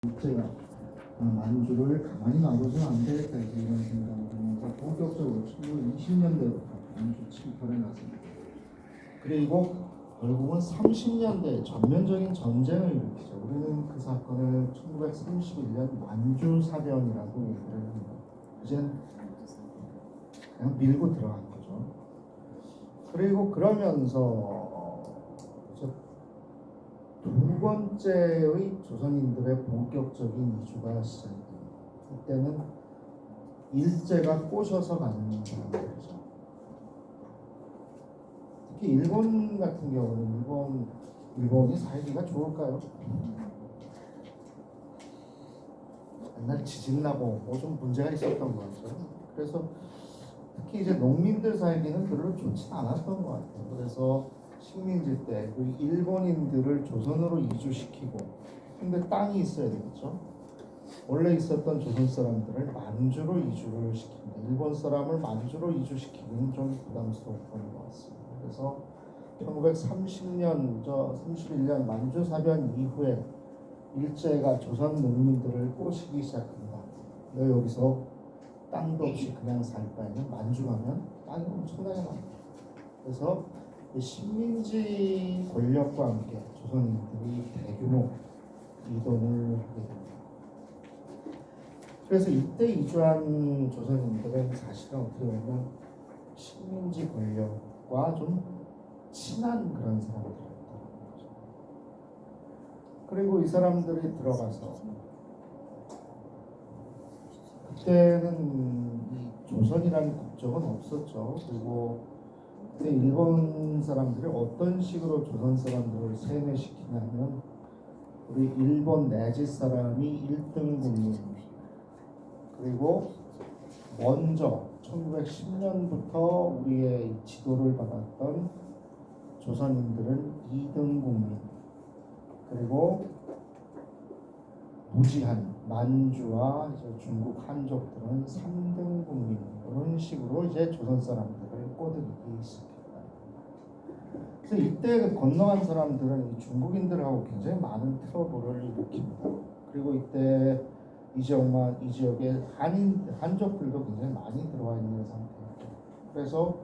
제가 만주를 가만히 놔두면 안 되겠다 이런 생각을 하면서 본격적으로 1920년대부터 만주 침투를 났습니다. 그리고 결국은 30년대 전면적인 전쟁을 일으키죠. 우리는 그 사건을 1931년 만주 사변이라고 얘기를 합니다. 이제 그냥 밀고 들어간 거죠. 그리고 그러면서 두 번째의 조선인들의 본격적인 이주가 시작됩니다. 이때는 일제가 꼬셔서 가는 사람들이죠. 특히 일본 같은 경우는 일본이 살기가 좋을까요? 옛날 지진 나고 뭐 좀 문제가 있었던 것 같아요. 그래서 특히 이제 농민들 살기는 별로 좋지 않았던 것 같아요. 그래서 식민지 때 그 일본인들을 조선으로 이주시키고, 근데 땅이 있어야 되겠죠. 원래 있었던 조선 사람들을 만주로 이주를 시킵니다. 일본 사람을 만주로 이주시키기는 좀 부담스러웠던 것 같습니다. 그래서 1930년, 31년 만주 사변 이후에 일제가 조선 농민들을 꼬시기 시작합니다. 너 여기서 땅도 없이 그냥 살 바에는 만주 가면 땅이 엄청나게 많다. 그래서 식민지 권력과 함께 조선인들이 대규모 이동을 하게 됩니다. 그래서 이때 이주한 조선인들은 사실은 어떻게 보면 식민지 권력과 좀 친한 그런 사람들이었다는 거죠. 그리고 이 사람들이 들어가서 그때는 이 조선이라는 국적은 없었죠. 그리고 그때 일본 사람들이 어떤 식으로 조선 사람들을 세뇌시키냐면, 우리 일본 내지 사람이 1등 국민, 그리고 먼저 1910년부터 우리의 지도를 받았던 조선인들은 2등 국민, 그리고 무지한 만주와 이제 중국 한족들은 3등 국민, 이런 식으로 이제 조선 사람들을 꼬드기기 시작했다. 그래서 이때 건너간 사람들은 이 중국인들하고 굉장히 많은 트러블을 일으킵니다. 그리고 이때 이 지역에 한족들도 굉장히 많이 들어와 있는 상태입니다. 그래서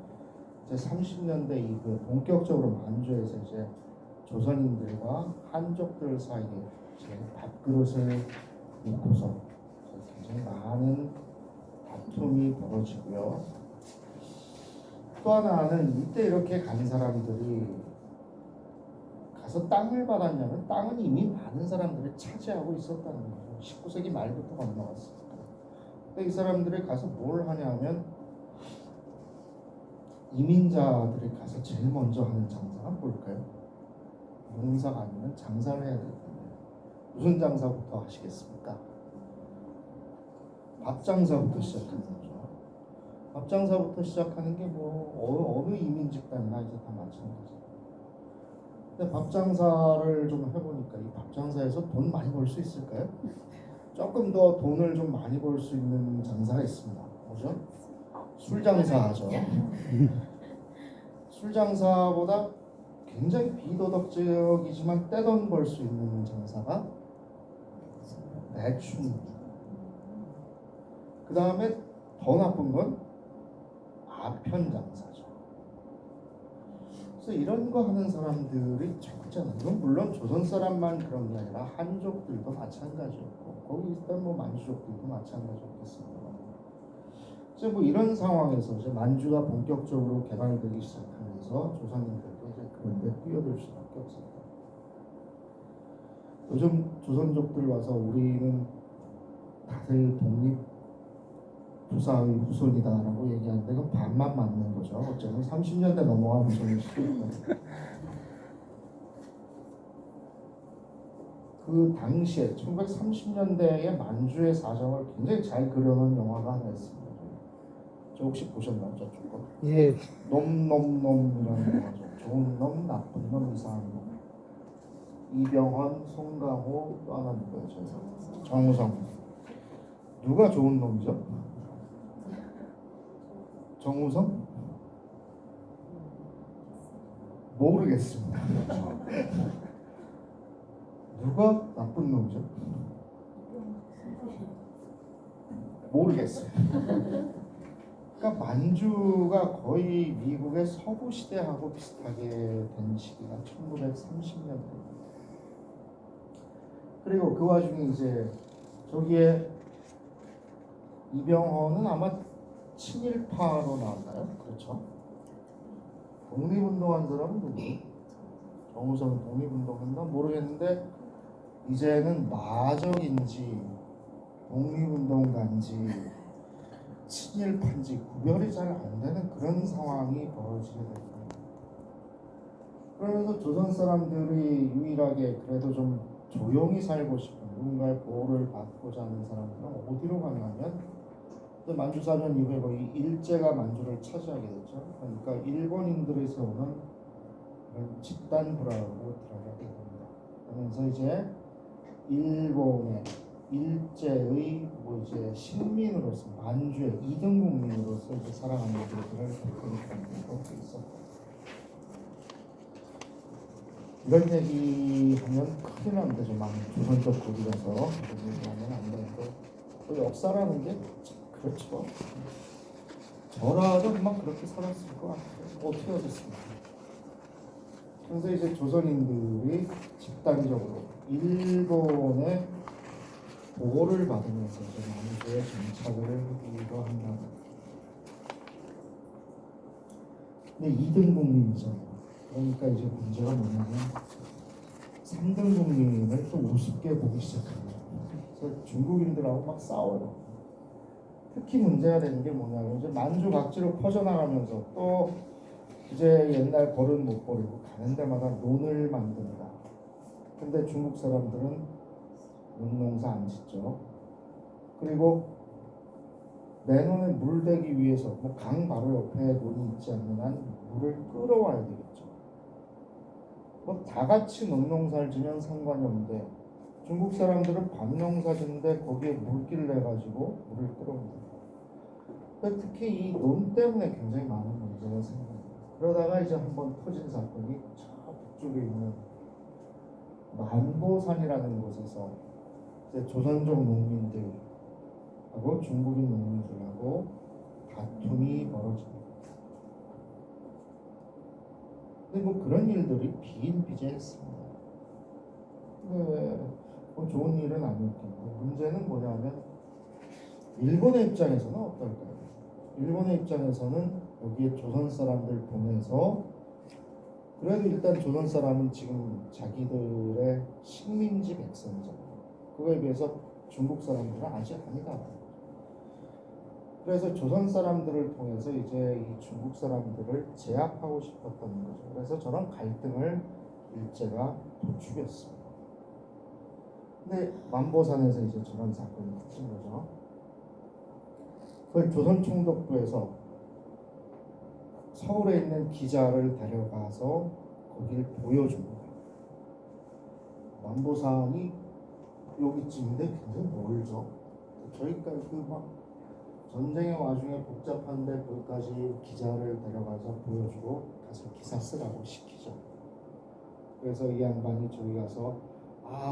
이제 30년대 이후에 본격적으로 만주에서 이제 조선인들과 한족들 사이에 이제 밥그릇을 놓고서 굉장히 많은 다툼이 벌어지고요. 또 하나는 이때 이렇게 간 사람들이 가서 땅을 받았냐면 땅은 이미 많은 사람들이 차지하고 있었다는 거죠. 19세기 말부터 건너왔으니까. 근데 이 사람들이 가서 뭘 하냐면, 이민자들이 가서 제일 먼저 하는 장사가 뭘까요? 농사가 아니면 장사를 해야 될 텐데 무슨 장사부터 하시겠습니까? 밥 장사부터 시작하는 거죠. 밥 장사부터 시작하는 게 뭐 어느 이민 집단이나 이제 다 마찬가지예요. 근데 밥 장사를 좀 해보니까 이 밥 장사에서 돈 많이 벌 수 있을까요? 조금 더 돈을 좀 많이 벌 수 있는 장사가 있습니다. 뭐죠? 술 장사하죠. 술 장사보다 굉장히 비도덕적이지만 떼돈 벌 수 있는 장사가 매춘입니다. 그 다음에 더 나쁜 건 아편 장사죠. 그래서 이런 거 하는 사람들이 적잖아요. 이건 물론 조선 사람만 그런 게 아니라 한족들도 마찬가지였고, 거기 있던 뭐 만주족들도 마찬가지였겠습니다. 이제 뭐 이런 상황에서 이제 만주가 본격적으로 개발되기 시작하면서 조선인들도 이제 그런 데 뛰어들 수밖에 없습니다. 요즘 조선족들 와서 우리는 다들 독립투사의 후손이다라고 얘기하는데 그건 반만 맞는 거죠. 어쨌든 30년대 넘어간 후손일 수도 있고. 그 당시에 1930년대의 만주의 사정을 굉장히 잘 그려놓은 영화가 하나 있습니다. 저 혹시 보셨나요? 저쪽 거? 예. 놈이라는 영화죠. 좋은 놈, 나쁜 놈, 이상한 놈. 이병헌, 송강호, 또 하나 누구예요? 정우성. 누가 좋은 놈이죠? 정우성? 모르겠습니다. 누가 나쁜 놈이죠? 모르겠어요. 그러니까 만주가 거의 미국의 서부 시대하고 비슷하게 된 시기가 1930년대입니다. 그리고 그 와중에 이제 저기에 이병헌은 아마 친일파로 나왔나요? 그렇죠? 독립운동한 사람은 누구예요? 정우성은 독립운동했나 모르겠는데 이제는 마적인지 독립운동가인지 친일파인지 구별이 잘 안 되는 그런 상황이 벌어지게 됩니다. 그러면서 조선 사람들이 유일하게 그래도 좀 조용히 살고 싶은 누군가의 보호를 받고자 하는 사람들은 어디로 가냐면 만주 사전 이후에 거의 일제가 만주를 차지하게 됐죠. 그러니까 일본인들이 세우는 그런 집단 불화로 들어가게 됩니다. 그러면서 이제 일본의 일제의 뭐 이제 식민으로서 만주의 이등 국민으로서 이제 살아가는 것들을 그렇게 있었고 이런 얘기하면 큰일 납니다. 좀 조선적 고리라서 얘기하면 안 되는데 또 역사라는 게 그렇죠. 저라도 막 그렇게 살았을 것 같아요. 어떻게 하겠습니까? 그래서 이제 조선인들이 집단적으로 일본의 보호를 받으면서 만주에 정착을 하기도 한다. 근데 2등 국민이잖아요. 그러니까 이제 문제가 뭐냐면 3등 국민을 또 우습게 보기 시작합니다. 그래서 중국인들하고 막 싸워요. 특히 문제가 되는 게 뭐냐면 이제 만주 각지로 퍼져나가면서 또 이제 옛날 버릇 못 버리고 가는 데마다 논을 만듭니다. 근데 중국 사람들은 논농사 안 짓죠. 그리고 내 논에 물 대기 위해서 뭐 강 바로 옆에 논이 있지 않는 한 물을 끌어와야 되겠죠. 뭐 다 같이 논농사를 지면 상관이 없는데 중국 사람들은 밤농사 짓는데 거기에 물길 내 가지고 물을 끌어옵니다. 특히 이 논 때문에 굉장히 많은 문제가 생깁니다. 그러다가 이제 한번 터진 사건이 저 북쪽에 있는 만보산이라는 곳에서 이제 조선족 농민들하고 중국인 농민들하고 다툼이 벌어집니다. 근데 뭐 그런 일들이 비일비재했습니다. 뭐 좋은 일은 아니었겠고 문제는 뭐냐면 일본의 입장에서는 어떨까요? 일본의 입장에서는 여기에 조선 사람들 보내서 그래도 일단 조선 사람은 지금 자기들의 식민지 백성이잖아요. 그거에 비해서 중국 사람들은 아직 아니다. 그래서 조선 사람들을 통해서 이제 이 중국 사람들을 제압하고 싶었던 거죠. 그래서 저런 갈등을 일제가 부추겼습니다. 근데 만보산에서 이제 저런 사건이 터진 거죠. 그걸 조선 총독부에서 서울에 있는 기자를 데려가서 거기를 보여줍니다. 만보산이 여기쯤인데 굉장히 멀죠. 저희까지 그 막 전쟁의 와중에 복잡한데 거기까지 기자를 데려가서 보여주고 가서 기사 쓰라고 시키죠. 그래서 이 양반이 저기 가서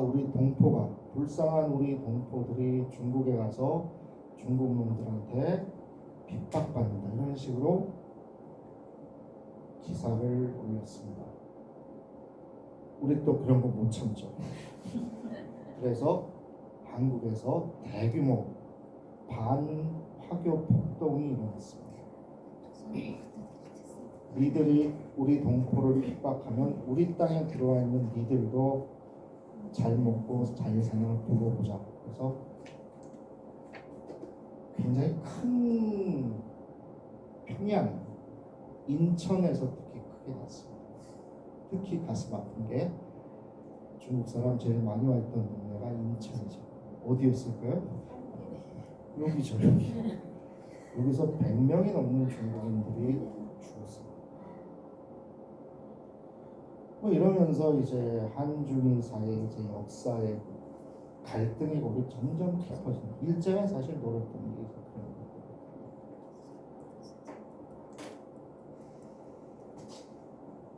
우리 동포가 불쌍한 우리 동포들이 중국에 가서 중국 놈들한테 핍박받는다 이런 식으로 기사를 올렸습니다. 우리 또 그런 거 못 참죠. 그래서 한국에서 대규모 반화교 폭동이 일어났습니다. 니들이 우리 동포를 핍박하면 우리 땅에 들어와 있는 니들도 잘 먹고 잘 사는 걸 두고 보자. 그래서 굉장히 큰 평양, 인천에서 특히 크게 났습니다. 특히 가슴 아픈 게 중국 사람 제일 많이 와 있던 동네가 인천이죠. 어디였을까요? 여기죠, 여기. 여기서 100명이 넘는 중국인들이 죽었습니다. 뭐 이러면서 이제 한중일 사이의 이제 역사의 갈등이 거기 점점 깊어집니다. 일제가 사실 노렸던 게 그런 거예요.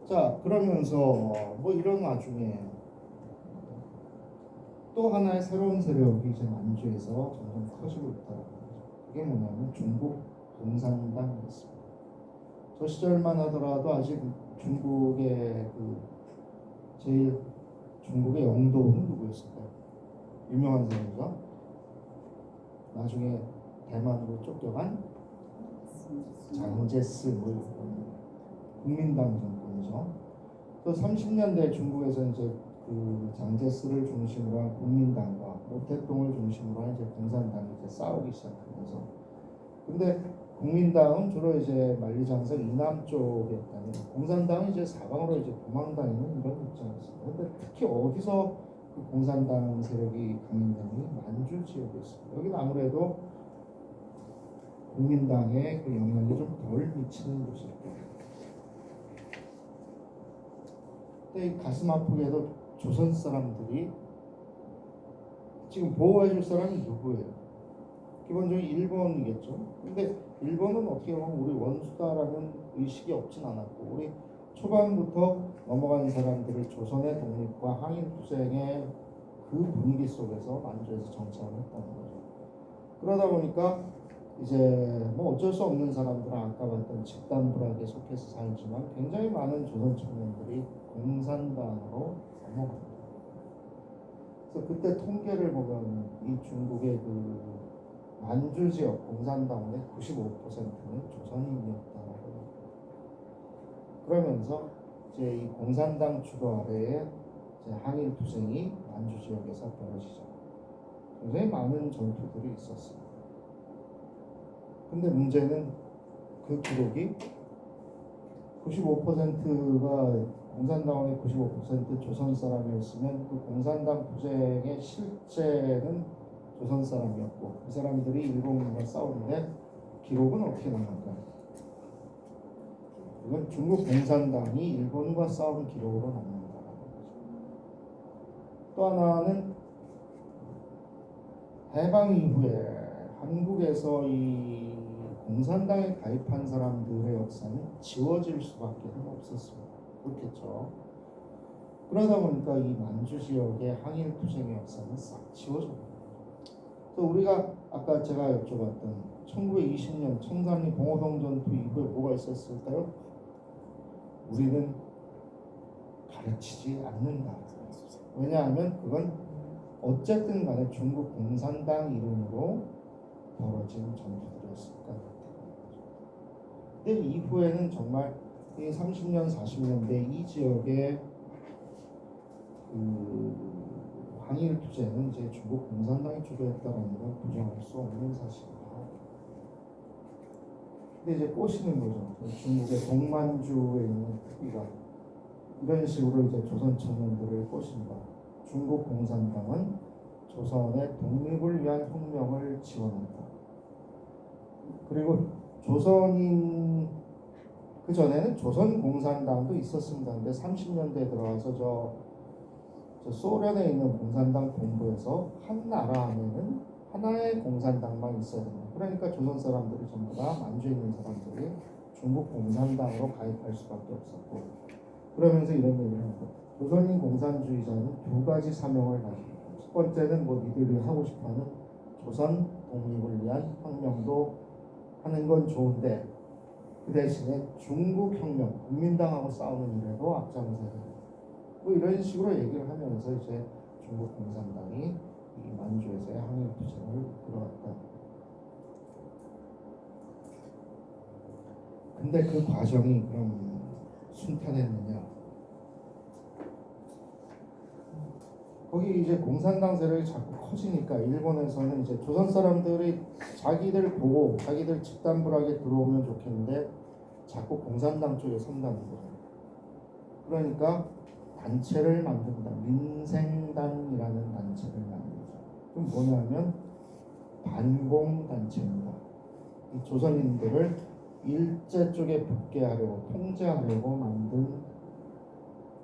자, 그러면서 뭐 이런 와중에 또 하나의 새로운 세력이 이제 만주에서 점점 커지고 있다는 거죠. 그게 뭐냐면 중국 공산당이었습니다. 저 시절만 하더라도 아직 중국의 제일 중국의 영도는 누구였을까요? 유명한 사람이죠. 나중에 대만으로 쫓겨간 장제스 국민당 정권이죠. 또 30년대 중국에서 이제 그 장제스를 중심으로 한 국민당과 모택동을 중심으로 한 이제 공산당이 이제 싸우기 시작하면서, 근데 국민당은 주로 이제 만리장성 이남 쪽이었다면 공산당은 이제 사방으로 이제 도망다니는 이런 입장이었습니다. 근데 특히 어디서 그 공산당 세력이 강했냐면 만주 지역에 있습니다. 여기는 아무래도 국민당의 그 영향이 좀 덜 미치는 곳일 거예요. 근데 이 가슴 아프게도 조선 사람들이 지금 보호해줄 사람이 누구예요? 기본적으로 일본이겠죠. 근데 일본은 어떻게 보면 우리 원수다라는 의식이 없진 않았고, 우리 초반부터 넘어간 사람들이 조선의 독립과 항일투쟁의 그 분위기 속에서 만주에서 정착을 했다는 거죠. 그러다 보니까 이제 뭐 어쩔 수 없는 사람들은 아까 봤던 집단 불악에 속해서 살지만 굉장히 많은 조선 청년들이 공산당으로 넘어갑니다. 그래서 그때 통계를 보면 이 중국의 그 만주 지역 공산당원의 95%는 조선인이었다고 합니다. 그러면서 이제 이 공산당 주도 아래에 이제 항일 투쟁이 만주 지역에서 벌어지죠. 굉장히 많은 전투들이 있었습니다. 근데 문제는 그 기록이 95%가 공산당원의 95% 조선 사람이었으면 그 공산당 투쟁의 실제는 조선 사람이었고, 이 사람들이 일본과 싸우는데 기록은 어떻게 나올까요? 이건 중국 공산당이 일본과 싸운 기록으로 남는다. 또 하나는 해방 이후에 한국에서 이 공산당에 가입한 사람들의 역사는 지워질 수밖에 없었습니다. 그렇겠죠. 그러다 보니까 이 만주 지역의 항일 투쟁의 역사는 싹 지워져요. 또 우리가 아까 제가 여쭤봤던 1920년 청산리 봉오동 전투 이후에 뭐가 있었을까요? 우리는 가르치지 않는다. 왜냐하면 그건 어쨌든 간에 중국 공산당 이름으로 벌어진 전투들이었으니까. 근데 이후에는 정말 이 30년, 40년대 이 지역의 그 항일 투쟁은 이제 중국 공산당이 주도했다는 건 부정할 수 없는 사실입니다. 근데 이제 꼬시는 거죠. 중국의 동만주에 있는 특위가 이런 식으로 이제 조선 청년들을 꼬신다. 중국 공산당은 조선의 독립을 위한 혁명을 지원한다. 그리고 조선인 그 전에는 조선 공산당도 있었습니다. 근데 30년대에 들어와서 저 소련에 있는 공산당 본부에서 한 나라 안에는 하나의 공산당만 있어야 됩니다. 그러니까 조선 사람들이 전부 다 만주에 있는 사람들이 중국 공산당으로 가입할 수밖에 없었고, 그러면서 이런 얘기를 합니다. 조선인 공산주의자는 두 가지 사명을 가지고 있다. 첫 번째는 뭐 니들이 하고 싶어하는 조선 독립을 위한 혁명도 하는 건 좋은데 그 대신에 중국 혁명, 국민당하고 싸우는 일에도 앞장서야 된다. 뭐 이런 식으로 얘기를 하면서 이제 중국 공산당이 이 만주에서의 항일 투쟁을 이끌어갔다. 근데 그 과정이 그럼 순탄했느냐? 거기 이제 공산당 세력이 자꾸 커지니까 일본에서는 이제 조선 사람들이 자기들 보고 자기들 집단 불악에 들어오면 좋겠는데 자꾸 공산당 쪽에 선다는 거죠. 그러니까 단체를 만든다. 민생단이라는 단체를 만들죠. 그럼 뭐냐면 반공단체입니다. 이 조선인들을 일제 쪽에 붙게 하려고 통제하려고 만든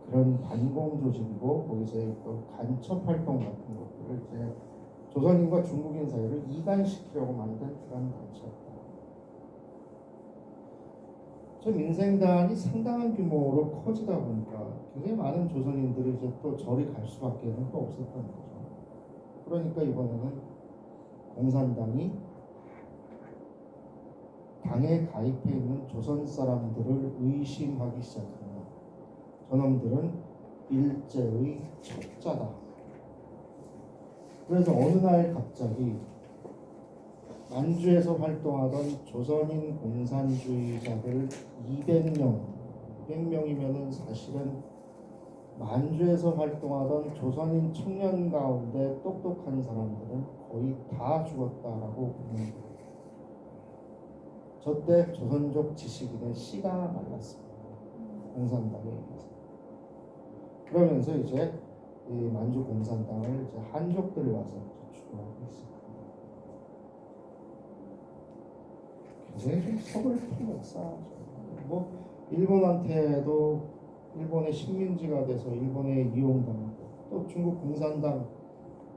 그런 반공 조직이고, 거기서 또 간첩 활동 같은 것들을 이제 조선인과 중국인 사이를 이간시키려고 만든 그런 단체였다. 저 민생단이 상당한 규모로 커지다 보니까 굉장히 많은 조선인들이 이제 또 저리 갈 수밖에 또 없었던 거죠. 그러니까 이번에는 공산당이 당에 가입해 있는 조선 사람들을 의심하기 시작합니다. 저놈들은 일제의 첩자다. 그래서 어느 날 갑자기 만주에서 활동하던 조선인 공산주의자들 200명이면은 사실은 만주에서 활동하던 조선인 청년 가운데 똑똑한 사람들은 거의 다 죽었다라고 보는 거예요. 저때 조선족 지식인의 씨가 말랐습니다. 공산당에 의해서. 그러면서 이제 이 만주 공산당을 이제 한족들이 와서 주도하고 있습니다. 굉장히 좀 서글픈 역사죠. 뭐 일본한테도 일본의 식민지가 돼서 일본에 이용당하고 또 중국 공산당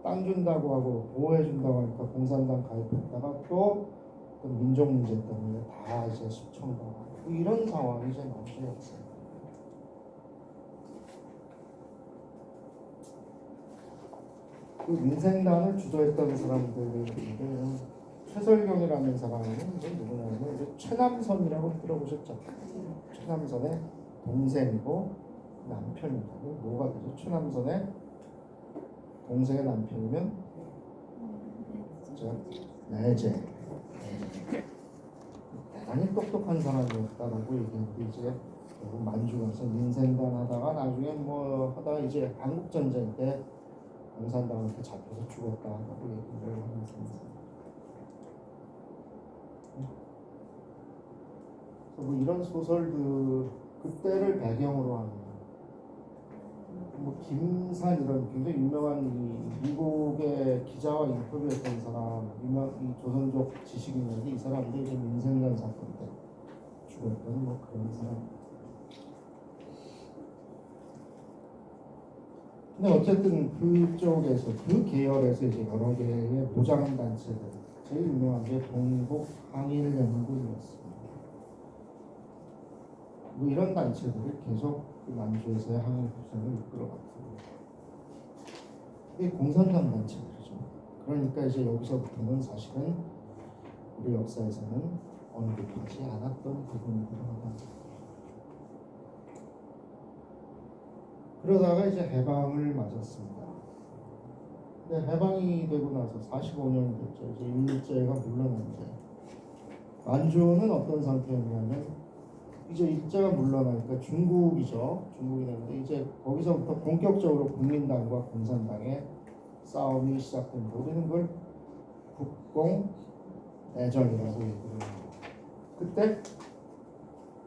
땅 준다고 하고 보호해 준다고 하니까 공산당 가입했다가 또 민족 문제 때문에 다 이제 수청당하고 이런 상황이 이제 만주에 없어요. 그 민생당을 주도했던 사람들인데 최설경이라는 사람은 이제 누구냐면 이제 최남선이라고 들어보셨죠? 최남선의 동생이고 남편입니다. 뭐가 되죠? 최남선의 동생의 남편이면 내제. 대단히 똑똑한 사람이었다라고 얘기했는데 이제 결국 만주 가서 민생당 하다가 나중에 뭐 하다가 이제 한국전쟁 때 공산당한테 잡혀서 죽었다라고 얘기를 하는 습니다. 뭐 이런 소설들 그때를 배경으로 하는 뭐 김산 이런 굉장히 유명한 이 미국의 기자와 인터뷰했던 사람 이 조선족 지식인인데 이 사람도 이제 민생단 사건 때 죽었던 뭐 그런 사람. 근데 어쨌든 그쪽에서 그 계열에서 이제 여러 개의 무장 단체들 제일 유명한 게 동북 항일연군이었습니다. 뭐 이런 단체들이 계속 그 만주에서의 항일 투쟁을 이끌어갔고 이게 공산당 단체들이죠. 그러니까 이제 여기서부터는 사실은 우리 역사에서는 언급하지 않았던 부분이기도 하다. 그러다가 이제 해방을 맞았습니다. 근데 해방이 되고 나서 45년이 됐죠. 이제 일제가 물러났는데 만주는 어떤 상태였냐면 이제 일제가 물러나니까 중국이죠. 중국이 되는데 이제 거기서부터 본격적으로 국민당과 공산당의 싸움이 시작됩니다. 우리는 그걸 국공 내전이라고 얘기를 합니다. 그때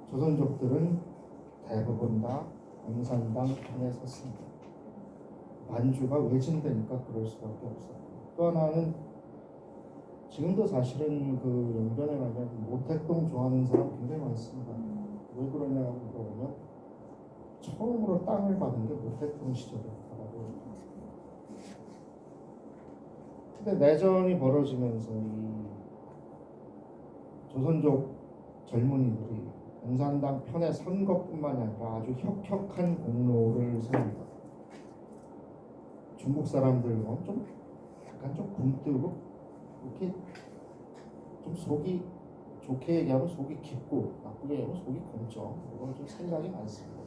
조선족들은 대부분 다 공산당 편에 섰습니다. 만주가 외진되니까 그럴 수밖에 없어요. 또 하나는 지금도 사실은 그 연변에 가면 모택동 좋아하는 사람 굉장히 많습니다. 왜 그러냐고 물어보면 처음으로 땅을 받은 게 모택동 시절이었다고. 근데 내전이 벌어지면서 이 조선족 젊은이들이 공산당 편에 선 것뿐만이 아니라 아주 혁혁한 공로를 세웁니다. 중국 사람들과 좀 약간 좀 굼뜨고 이렇게 좀 속이 좋게 얘기하면 속이 깊고 나쁘게 얘기하면 속이 검죠. 이건 좀 생각이 많습니다.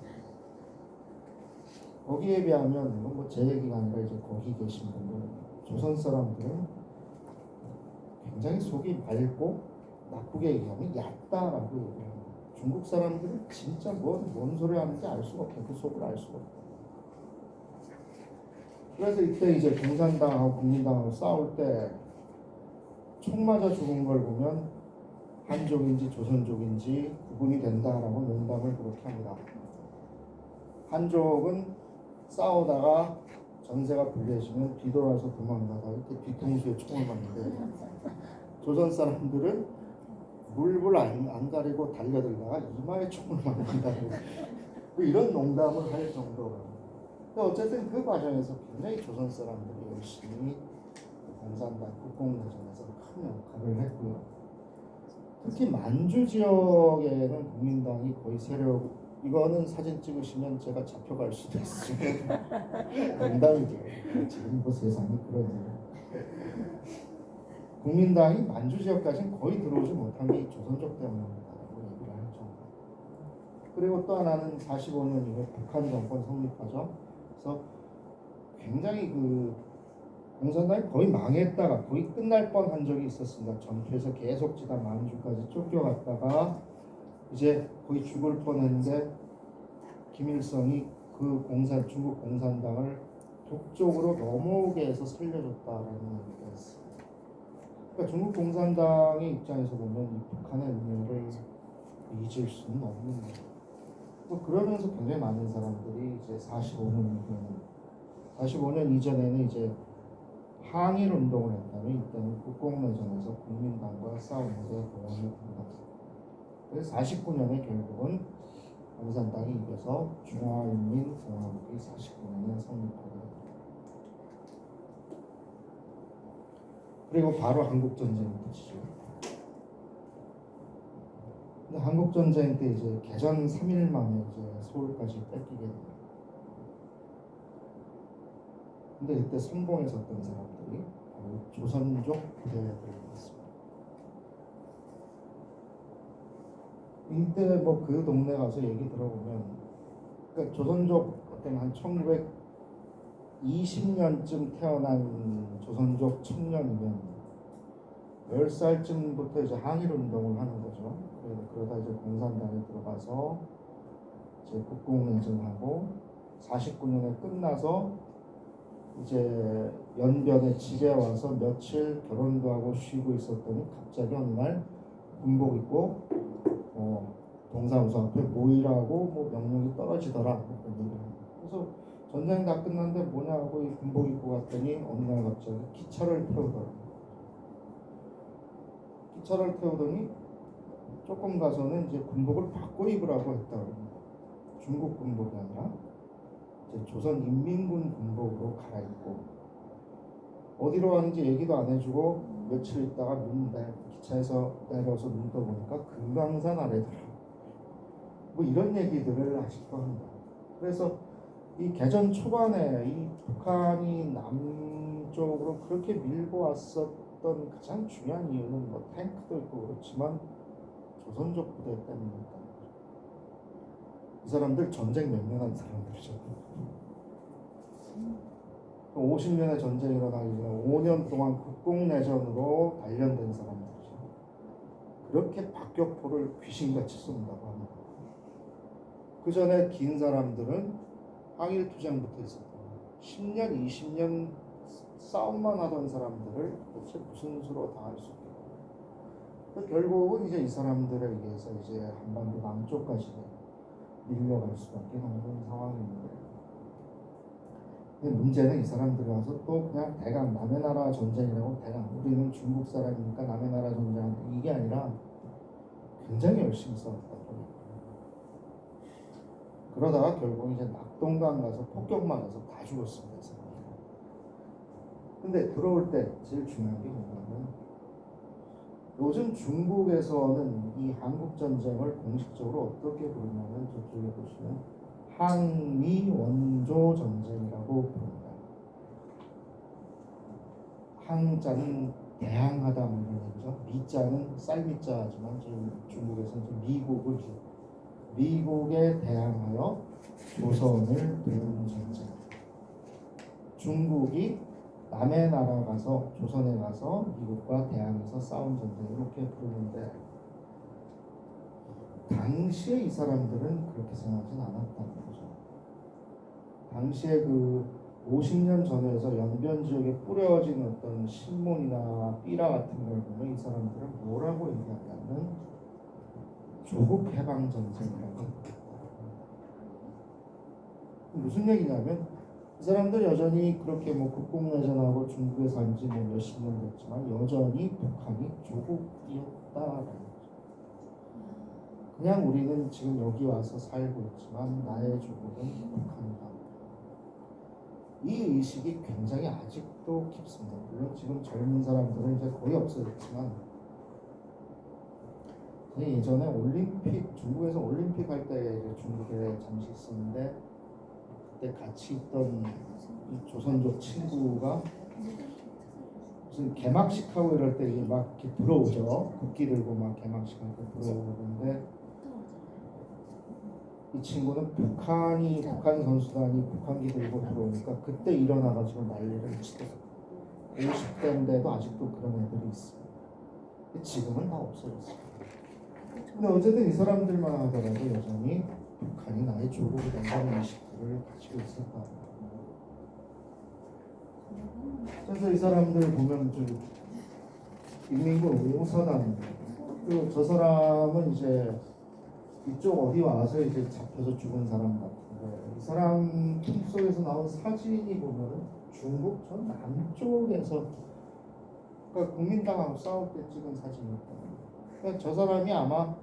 거기에 비하면 뭐 제 얘기가 아니라 이제 거기 계신 분들 조선 사람들은 굉장히 속이 맑고 나쁘게 얘기하면 얕다라고 얘기해요. 중국 사람들은 진짜 뭔 소리 하는지 알 수가 없고 그 속을 알 수가 없고. 그래서 이때 이제 공산당하고 국민당하고 싸울 때 총 맞아 죽은 걸 보면 한족인지 조선족인지 구분이 된다라고 농담을 그렇게 합니다. 한족은 싸우다가 전세가 불리해지면 뒤돌아서 도망가다 이렇게 뒤통수에 총을 맞는데 조선 사람들은 물불 안 가리고 달려들다가 이마에 총을 맞는다고 뭐 이런 농담을 할 정도로. 어쨌든 그 과정에서 굉장히 조선 사람들이 열심히 공산당 국공내전에서 큰 역할을 했고요. 특히 만주 지역에는 국민당이 거의 세력, 이거는 사진 찍으시면 제가 잡혀갈 수도 있어요. 농담이죠. 지금 뭐 세상이 그러네요. 국민당이 만주 지역까지는 거의 들어오지 못한 게 조선족 때문이다라고 얘기를 하죠. 그리고 또 하나는 45년 이후에 북한 정권 성립하죠. 그래서 굉장히 그 공산당이 거의 망했다가 거의 끝날 뻔한 적이 있었습니다. 전투에서 계속 지다 만주까지 쫓겨갔다가 이제 거의 죽을 뻔했는데 김일성이 그 중국 공산당을 북쪽으로 넘어오게 해서 살려줬다라는 얘기가 있어요. 그러니까 중국 공산당의 입장에서 보면 이 북한의 은혜를 잊을 수는 없는 거예요. 그러면서 굉장히 많은 사람들이 이제 45년 이전에는 이제 항일 운동을 했다면 이때는 국공내전에서 국민당과 싸우면서 동원을 합니다. 그래서 49년에 결국은 공산당이 이겨서 중화인민공화국이 49년에 성립하게 됩니다. 그리고 바로 한국전쟁이 터지죠. 근데 한국전쟁 때 이제 개전 3일 만에 이제 서울까지 뺏기게 됩니다. 근데 그때 성공에 섰던 사람들이 조선족 부대들이었습니다. 이때 뭐 그 동네 가서 얘기 들어보면, 그러니까 조선족 그때는 한 1920년쯤 태어난 조선족 청년이면 10살쯤부터 이제 항일운동을 하는 거죠. 그러다 이제 공산당에 들어가서 이제 국공내전하고 49년에 끝나서 이제 연변에 집에 와서 며칠 결혼도 하고 쉬고 있었더니 갑자기 어느 날 군복 입고 동사무소 앞에 모이라고 뭐 명령이 떨어지더라. 그래서 전쟁 다 끝났는데 뭐냐고 이 군복 입고 갔더니 어느 날 갑자기 기차를 태우더니 조금 가서는 이제 군복을 바꿔 입으라고 했다고. 중국 군복이 아니라 이제 조선 인민군 군복으로 갈아입고 어디로 가는지 얘기도 안 해주고 며칠 있다가 기차에서 내려서 눈 떠보니까 금강산 아래더라. 뭐 이런 얘기들을 아직도 합니다. 그래서 이 개전 초반에 이 북한이 남쪽으로 그렇게 밀고 왔었던 가장 중요한 이유는 뭐 탱크도 있고 그렇지만 조선족 부대 때문입니다. 이 사람들 전쟁 몇 년 한 사람들이죠. 50년의 전쟁이 일어나기 전에 5년 동안 국공내전으로 단련된 사람들이죠. 그렇게 박격포를 귀신같이 쏜다고 합니다. 그 전에 긴 사람들은 항일투쟁부터 있었던 10년, 20년 싸움만 하던 사람들을 도대체 무슨 수로 당할 수 있겠고 결국은 이제 이 사람들에 의해서 이제 한반도 남쪽까지 밀려갈 수밖에 없는 상황입니다. 근데 문제는 이 사람들이 와서 또 그냥 대강 남의 나라 전쟁이라고 대강 우리는 중국 사람이니까 남의 나라 전쟁 이게 아니라 굉장히 열심히 싸웠다고. 그러다가 결국 이제 낙동강 가서 폭격 맞아서 다 죽었습니다. 근데 들어올 때 제일 중요한 게 뭐냐면 요즘 중국에서는 이 한국 전쟁을 공식적으로 어떻게 부르냐면 저쪽에 보시면 항미 원조 전쟁이라고 부릅니다. 항자는 대항하다 뭐 이런 얘기죠. 미자는 쌀미자지만 지금 중국에서는 미국에 대항하여 조선을 부르는 전쟁. 중국이 남의 나라 가서 조선에 가서 미국과 대항해서 싸운 전쟁 이렇게 부르는데 당시에 이 사람들은 그렇게 생각하진 않았다는 거죠. 당시에 그 50년 전에서 연변 지역에 뿌려진 어떤 신문이나 삐라 같은 걸 보면 이 사람들은 뭐라고 얘기하냐면 조국 해방 전쟁이라고 합니다. 무슨 얘기냐면 이 사람들 여전히 그렇게 뭐 국공내전하고 중국에 산 지 뭐 몇십 년 됐지만 여전히 북한이 조국이었다라는 거죠. 그냥 우리는 지금 여기 와서 살고 있지만 나의 조국은 북한이다. 이 의식이 굉장히 아직도 깊습니다. 물론 지금 젊은 사람들은 이제 거의 없어졌지만 예전에 중국에서 올림픽 할 때 중국에 잠시 있었는데 그때 같이 있던 이 조선족 친구가 무슨 개막식 하고 이럴 때 이게 막 이렇게 들어오죠. 국기 들고 막 개막식 하고 들어오는데 이 친구는 북한 선수단이 북한기 들고 들어오니까 그때 일어나가지고 난리를 치더라고요. 50대인데도 아직도 그런 애들이 있어요. 지금은 다 없어졌어요. 근데 어쨌든 이 사람들만 하더라도 여전히 북한이 나의 조국이 된다는 인식들을 가지고 있었다. 그래서 이 사람들 보면 좀 인민군 5사단 그리고 저 사람은 이제 이쪽 어디 와서 이제 잡혀서 죽은 사람 같은데 이 사람 품속에서 나온 사진이 보면은 중국 저 남쪽에서 그러니까 국민당하고 싸울 때 찍은 사진이었거든요. 그러니까 저 사람이 아마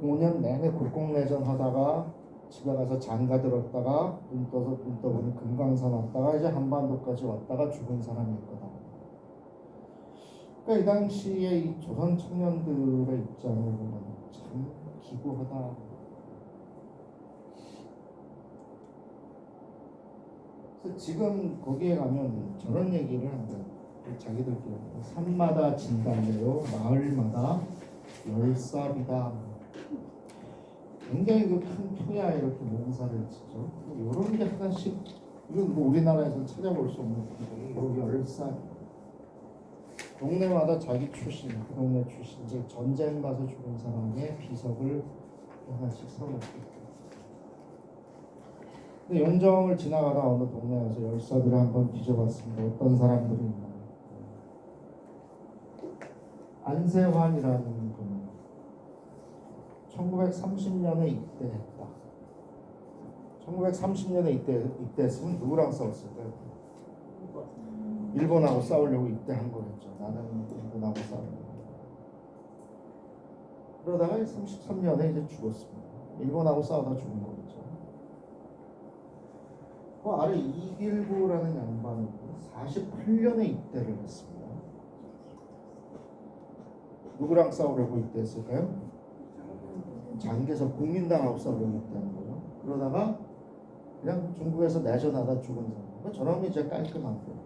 5년 내내 국공내전 하다가 집에 가서 장가 들었다가 눈 떠보니 금강산 왔다가 이제 한반도까지 왔다가 죽은 사람일 거다. 그러니까 이 당시에 이 조선 청년들의 입장을 보면 참 기구하다. 그래서 지금 거기에 가면 저런 얘기를 한대요. 자기들끼리 산마다 진달래요, 마을마다 열삽이다. 굉장히 그 큰 토야에 이렇게 농사를 짓죠. 이런 게 하나씩 이건 뭐 우리나라에서 찾아볼 수 없는 건데 열삽. 동네마다 자기 출신, 그 동네 출신, 이제 전쟁 가서 죽은 사람의 비석을 하나씩 세워놓고 있고. 근데 용정을 지나가다 어느 동네에서 열사비를 한번 뒤져봤습니다. 어떤 사람들이 있나. 안세환이라는 분, 1930년에 입대했다. 1930년에 입대했으면 누구랑 싸웠을까요? 일본하고 싸우려고 입대한 거겠죠. 나는 일본하고 싸우려고. 그러다가 33년에 이제 죽었습니다. 일본하고 싸우다 죽은 거겠죠. 그 아래 이길구라는 양반은 48년에 입대를 했습니다. 누구랑 싸우려고 입대했을까요? 장개석 국민당하고 싸우려고 입대한 거죠. 그러다가 그냥 중국에서 내전하다 죽은 사람. 저놈이 이제 깔끔한 거예요.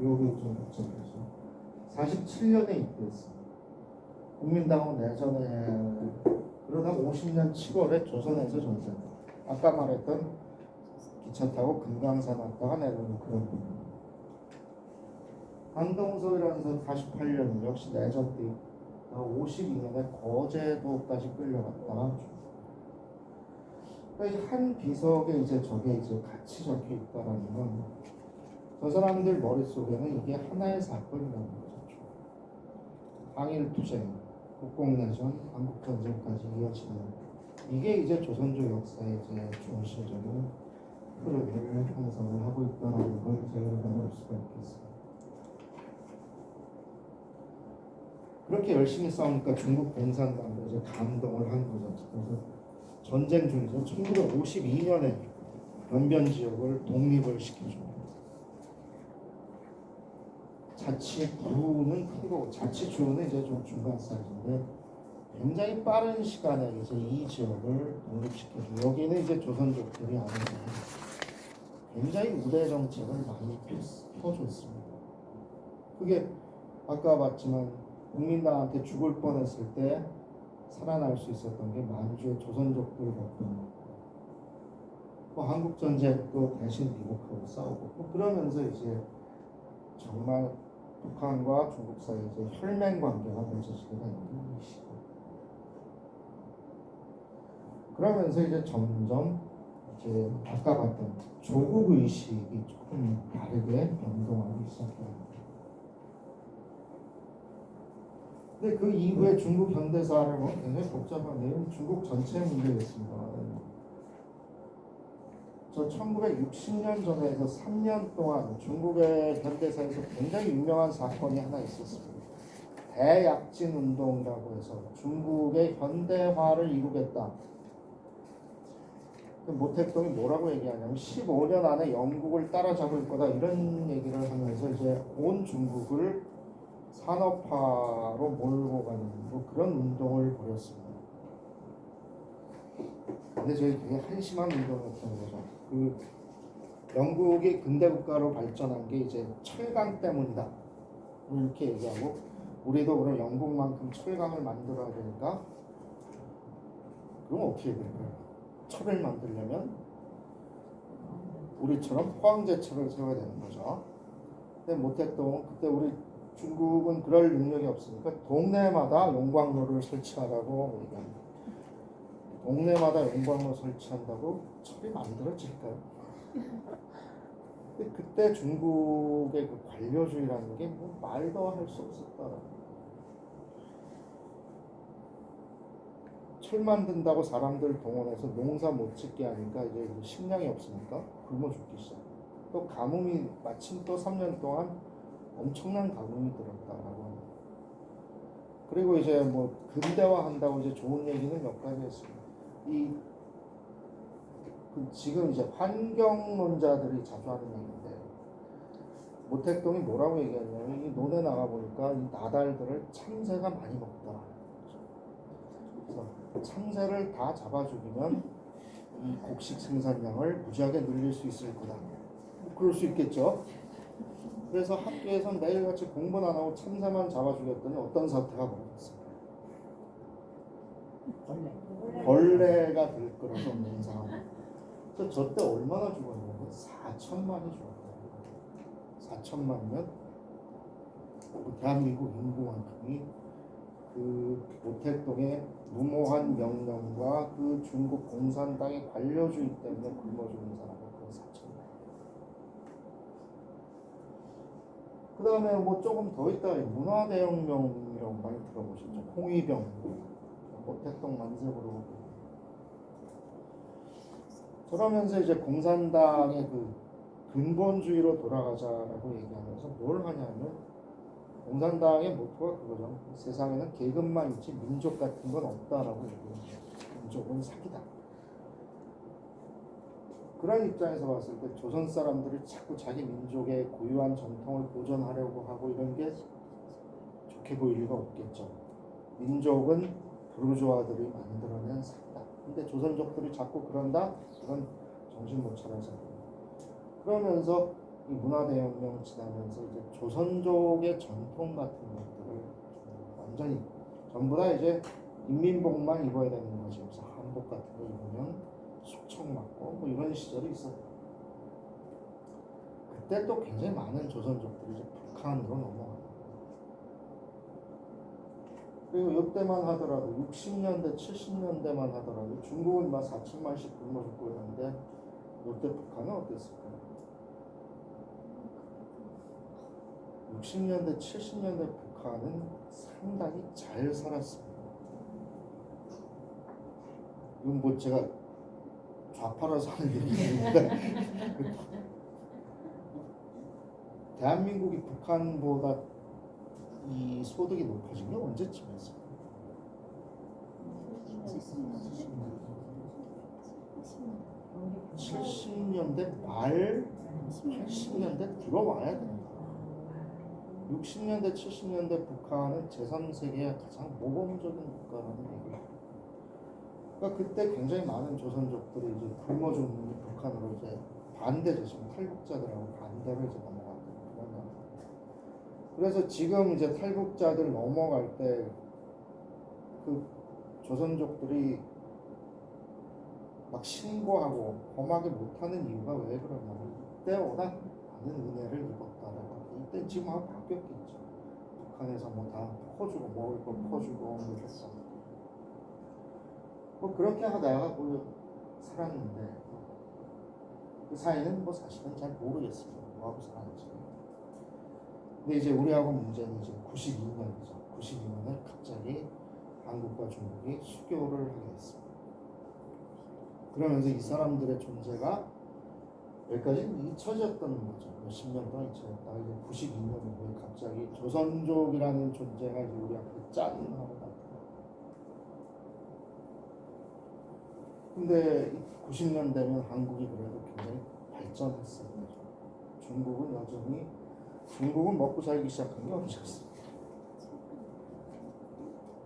여기 좀 복잡해서 47년에 입대했습니다. 국민당하고 내전에 그러다 50년 7월에 조선에서 전쟁. 아까 말했던 기차 타고 금강산 왔다가 내려오는 그런 분. 한동석이라는 사람 48년 역시 내전 때 52년에 거제도까지 끌려갔다가 그러니까 한 비석에 이제 저게 이제 같이 적혀 있다라는 건 저 사람들 머릿속에는 이게 하나의 사건이라는 거죠. 항일투쟁, 국공내전, 한국전쟁까지 이어지는 이게 이제 조선족 역사의 이제 중심적인 흐름을 형성을 하고 있다는 걸 제가 볼 수가 있겠습니다. 그렇게 열심히 싸우니까 중국 공산당도 이제 감동을 한 거죠. 그래서 전쟁 중이죠. 1952년에 변변 지역을 독립을 시켜줍니다. 자치구는 큰 거고 자치주는 이제 좀 중간 사이즈인데 굉장히 빠른 시간에 이제 이 지역을 독립시켜주고 여기는 이제 조선족들이 아니라 굉장히 우대 정책을 많이 펴줬습니다. 그게 아까 봤지만 국민당한테 죽을 뻔했을 때 살아날 수 있었던 게 만주의 조선족들 덕분. 뭐 한국 전쟁도 대신 미국하고 싸우고 뭐 그러면서 이제 정말 북한과 중국 사이에 이제 혈맹 관계가 맺어지게 되는 시기. 그러면서 이제 점점 이제 아까 봤던 조국 의식이 조금 다르게 변동하기 시작합니다. 근데 그 이후에 중국 현대사를 뭐 굉장히 복잡한데요. 중국 전체 문제겠습니다. 저 1960년 전에서 3년 동안 중국의 현대사에서 굉장히 유명한 사건이 하나 있었습니다. 대약진 운동이라고 해서 중국의 현대화를 이루겠다. 모택동이 뭐라고 얘기하냐면 15년 안에 영국을 따라잡을 거다 이런 얘기를 하면서 이제 온 중국을 산업화로 몰고 가는 뭐 그런 운동을 벌였습니다. 근데 저희 되게 한심한 운동이었던 거죠. 그 영국이 근대 국가로 발전한 게 이제 철강 때문이다. 이렇게 얘기하고 우리도 그럼 영국만큼 철강을 만들어야 되니까 그럼 어떻게 될까요? 철을 만들려면 우리처럼 포항제철을 세워야 되는 거죠. 근데 모택동 그때 우리 중국은 그럴 능력이 없으니까 동네마다 용광로를 설치하라고 얘기합니다. 동네마다 용광로 설치한다고 철이 만들어질까요? 근데 그때 중국의 그 관료주의라는 게 뭐 말도 할 수 없었다. 철 만든다고 사람들 동원해서 농사 못 짓게 하니까 이제 식량이 없으니까 굶어 죽기 시작. 또 가뭄이 마침 또 3년 동안 엄청난 가뭄이 들었다라고 합니다. 그리고 이제 뭐 근대화 한다고 이제 좋은 얘기는 몇 가지 했습니다. 지금 이제 환경론자들이 자주 하는 얘기인데 모택동이 뭐라고 얘기하냐면 이 논에 나가 보니까 이 나달들을 참새가 많이 먹더라. 그래서 참새를 다 잡아 죽이면 이 곡식 생산량을 무지하게 늘릴 수 있을 거다. 그럴 수 있겠죠. 그래서 학교에서 매일같이 공부는 안 하고 참새만 잡아 죽였더니 어떤 사태가 벌어졌습니다. 벌레가 들끓어서 없는 상황. 그래서 저 때 얼마나 죽었냐면 4천만이 죽었다. 4천만이면 대한민국 인구만큼이 그 모택동의 무모한 명령과 그 중국 공산당의 관료주의 때문에 굶어 죽는 사람이 거의 4천만. 그 다음에 뭐 조금 더 있다 문화대혁명이라고 많이 들어보셨죠. 홍위병, 모택동 만세부로. 그러면서 이제 공산당의 그 근본주의로 돌아가자라고 얘기하면서 뭘 하냐면 공산당의 모토가 그거죠. 세상에는 계급만 있지 민족 같은 건 없다라고 얘기해요. 민족은 사기다. 그런 입장에서 봤을 때 조선 사람들이 자꾸 자기 민족의 고유한 전통을 보존하려고 하고 이런 게 좋게 보일 리가 없겠죠. 민족은 부르주아들이 만들어낸 사기다. 근데 조선족들이 자꾸 그런다? 그건 정신 못 차려서. 그러면서 이 문화대혁명 지나면서 이제 조선족의 전통 같은 것들을 완전히 전부 다 이제 인민복만 입어야 되는 거지. 그래서 한복 같은 거 입으면 숙청 맞고 뭐 이런 시절이 있었다. 그때 또 굉장히 많은 조선족들이 이제 북한으로 넘어가요. 그리고 이때만 하더라도 60년대, 70년대만 하더라도 중국은 막 4천만씩 굶어 죽고 있는데 이때 북한은 어땠을까요? 60년대, 70년대 북한은 상당히 잘 살았습니다. 이건 뭐 제가 좌파라서 하는 얘기입니다. 대한민국이 북한보다 이 소득이 높아진 게 언제쯤이었어요? 70년대 말 80년대 들어와야 됩니다. 60년대 70년대 북한은 제3세계의 가장 모범적인 국가라는 얘기예요. 그러니까 그때 굉장히 많은 조선족들이 이제 굶어 죽는 북한으로 이제 반대되시고 탈북자들하고 반대로 이제 넘어갔던 그런 거. 그래서 지금 이제 탈북자들 넘어갈 때 그 조선족들이 막 신고하고 험하게 못하는 이유가 왜 그러냐면 이때 워낙 많은 은혜를 입었다라고. 이때 지금하고 바뀌었겠죠. 북한에서 뭐 다 퍼주고 먹을 거 퍼주고 뭐 이랬어. 뭐 그렇게 하다가 뭐 살았는데 그 사이는 뭐 사실은 잘 모르겠습니다. 뭐하고 살았는지. 근데 이제 우리하고 문제는 이제 92년이죠. 92년에 갑자기 한국과 중국이 수교를 하게 됐습니다. 그러면서 이 사람들의 존재가 여기까지 잊혀졌던 거죠. 몇십 년 동안 잊혀졌다가 이제 92년 후에 갑자기 조선족이라는 존재가 이제 우리 앞에 짠 하고 나타나요. 근데 90년 되면 한국이 그래도 굉장히 발전했어요. 중국은 여전히 중국은 먹고 살기 시작한 게 언제였어요?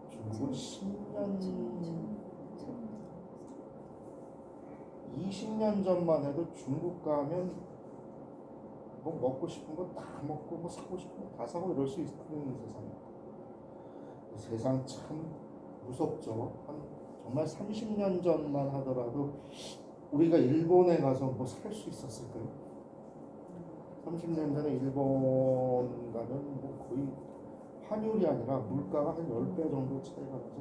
중국은 10년 20년 전만 해도 중국 가면 뭐 먹고 싶은 거 다 먹고 뭐 사고 싶은 거 다 사고 이럴 수 있는 세상이에요. 세상 참 무섭죠. 한 정말 30년 전만 하더라도 우리가 일본에 가서 뭐 살 수 있었을까요? 30년 전에 일본 가면 뭐 거의 환율이 아니라 물가가 한 10배 정도 차이가 나서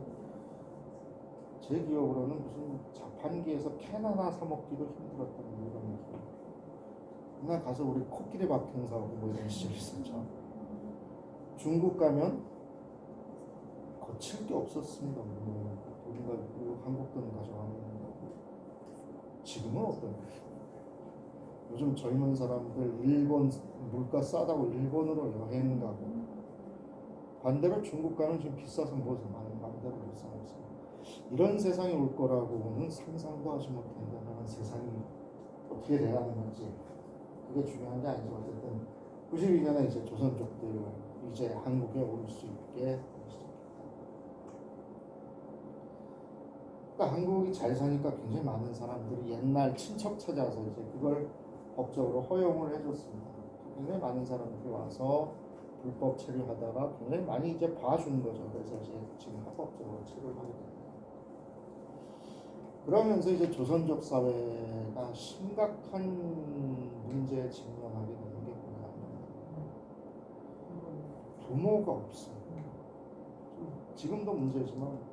제 기억으로는 무슨 자판기에서 캔 하나 사 먹기도 힘들었던 이런 얘기. 그날 가서 우리 코끼리 밥 행사하고 뭐 이런 시절이 있었죠. 중국 가면 거칠 게 없었습니다. 우리가 한국 돈 가져가는 거고. 지금은 어떤가요? 요즘 젊은 사람들 일본 물가 싸다고 일본으로 여행 가고 반대로 중국 가면 지금 비싸서 뭐 마음대로 못 사 먹어요. 이런 세상이 올 거라고는 상상도 하지 못한다는 세상이 어떻게 돼야 하는 건지 그게 중요한 게 아니죠. 어쨌든 92년에 이제 조선족들 이제 한국에 올 수 있게 그러니까 한국이 잘 사니까 굉장히 많은 사람들이 옛날 친척 찾아서 이제 그걸 법적으로 허용을 해줬습니다. 굉장히 많은 사람들이 와서 불법 체류하다가 굉장히 많이 이제 봐준 거죠. 그래서 이제 지금 합법적으로 체류를 하게 됩니다. 그러면서 이제 조선족 사회가 심각한 문제에 직면하게 되는 게 뭐냐면 부모가 없어요. 지금도 문제지만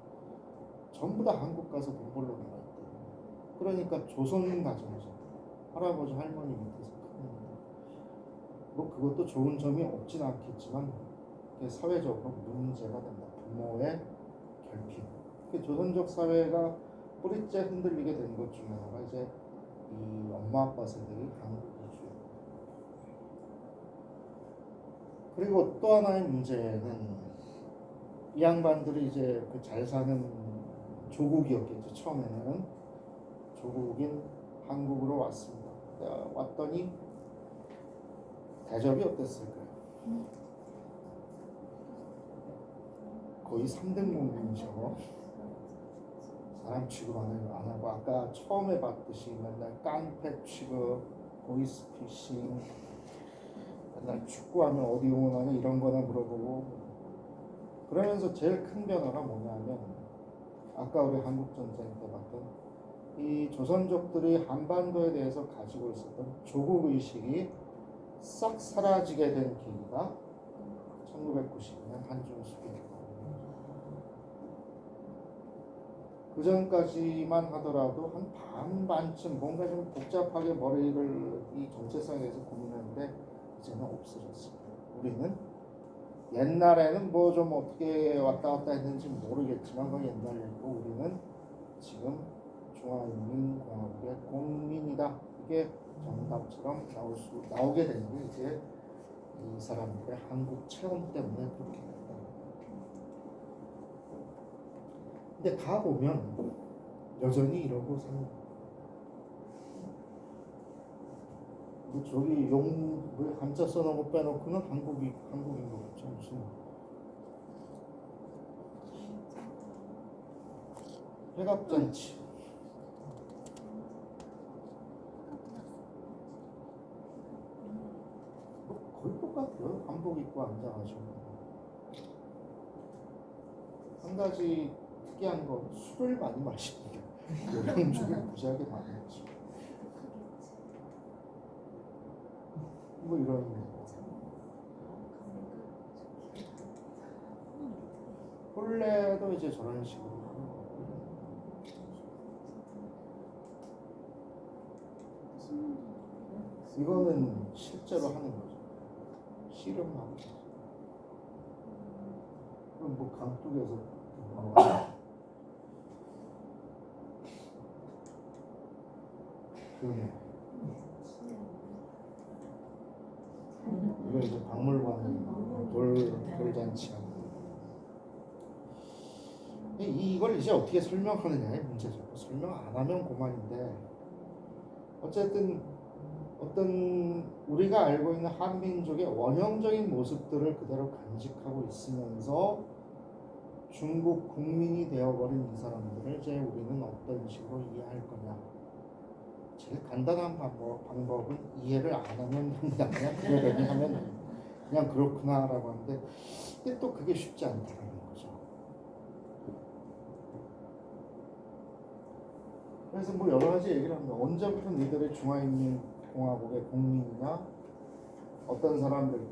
전부 다 한국 가서 공부를 나와 있대요. 그러니까 조선 가정이죠. 할아버지 할머니 밑에서 크는 뭐 그것도 좋은 점이 없진 않겠지만 사회적으로 문제가 된다. 부모의 결핍. 조선족 사회가 뿌리째 흔들리게 된 것 중에 하나가 이제 이 엄마 아빠 세대의 한국 이주. 그리고 또 하나의 문제는 이 양반들이 이제 그 잘 사는 조국이었겠죠. 처음에는 조국인 한국으로 왔습니다. 왔더니 대접이 어땠을까요? 거의 3등 국민이죠. 사람 취급 안 하고 아까 처음에 봤듯이 맨날 깡패 취급, 보이스피싱, 맨날 축구하면 어디 응원하냐 이런 거나 물어보고 그러면서 제일 큰 변화가 뭐냐면 아까 우리 한국전쟁 때 봤던 이 조선족들이 한반도에 대해서 가지고 있었던 조국의식이 싹 사라지게 된 계기가 1992년 한중수교입니다. 그 전까지만 하더라도 한 반쯤 뭔가 좀 복잡하게 머리를 이 정체성에 대해서 고민하는데 이제는 없어졌습니다. 우리는 옛날에는 뭐 좀 어떻게 왔다 갔다 했는지 모르겠지만 그 옛날 일이고 우리는 지금 중화인민공화국의 국민이다. 이게 정답처럼 나오게 되는 게 이제 이 사람들의 한국 체험 때문에 그렇게 된다. 근데 가보면 여전히 이러고 삽니다. 저기 왜 한자 써놓은 거 빼놓고는 한국인 거 같죠. 무슨 회갑잔치 거의 똑같아요. 한복 입고 앉아가지고 한 가지 특이한 건 술을 많이 마십니다. 요량주를 무지하게 많이 마시고 뭐 이런 거. 본래도 이제 저런 식으로 이거는 실제로 하는 거죠. 씨름하고 그럼 뭐 강둑에서 그러네. 이거 이제 박물관 돌잔치하고 이걸 이제 어떻게 설명하느냐의 문제죠. 설명 안 하면 그만인데 어쨌든 어떤 우리가 알고 있는 한민족의 원형적인 모습들을 그대로 간직하고 있으면서 중국 국민이 되어버린 이 사람들을 이제 우리는 어떤 식으로 이해할 거냐. 제일 간단한 방법은 이해를 안 하면 그냥 그러려니 하면 그냥 그렇구나라고 하는데 근데 또 그게 쉽지 않다는 거죠. 그래서 뭐 여러 가지 얘기를 합니다. 언제부터 니들의 중화인민공화국의 국민이냐? 어떤 사람들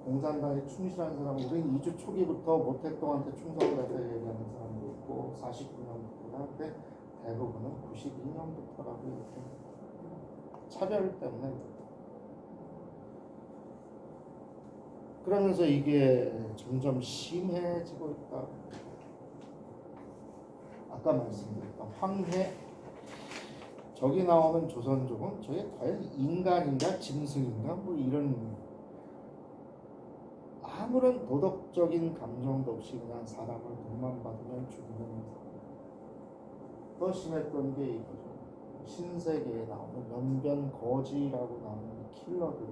공산당에 충실한 사람, 우리는 2주 초기부터 모택동한테 충성을 해서 얘기하는 사람도 있고 49년부터나 근데 대부분은 92년부터라고 이렇게 차별 때문에 그러면서 이게 점점 심해지고 있다. 아까 말씀드렸던 황해 저기 나오는 조선족은 저게 과연 인간인가 짐승인가 뭐 이런 아무런 도덕적인 감정도 없이 그냥 사람을 돈만 받으면 죽이는 더 심했던 게 이거죠. 신세계에 나오는 연변 거지라고 나오는 킬러들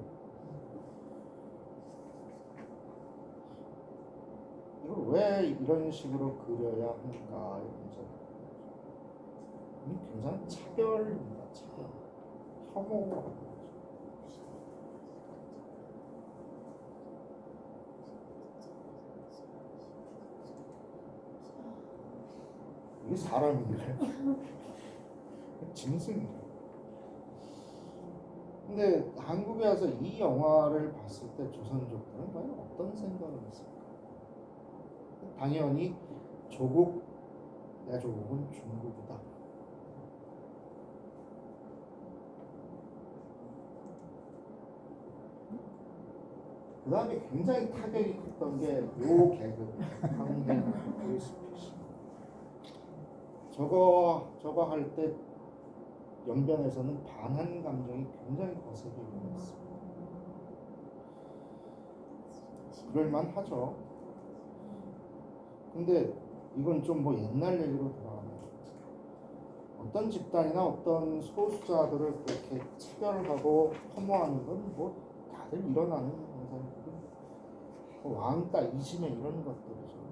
이걸 왜 이런 식으로 그려야 하는가 이런 문제. 굉장히 차별입니다. 차별. 혐오가 하는 거죠. 이게 사람인가요? 짐승이에요. 근데 한국에 와서 이 영화를 봤을 때 조선족들은 과연 어떤 생각을 했을까? 당연히 조국, 내 조국은 중국이다. 그 다음에 굉장히 타격이 컸던 게 요 개그, 황행 보이스피싱. 저거 할 때 연변에서는 반한 감정이 굉장히 거세게 일어났습니다. 그럴만 하죠. 근데 이건 좀 뭐 옛날 얘기로 돌아가네요. 어떤 집단이나 어떤 소수자들을 그렇게 차별하고 혐오하는 건 뭐 다들 일어나는 현상이고 왕따, 이심에 이런 것들이죠.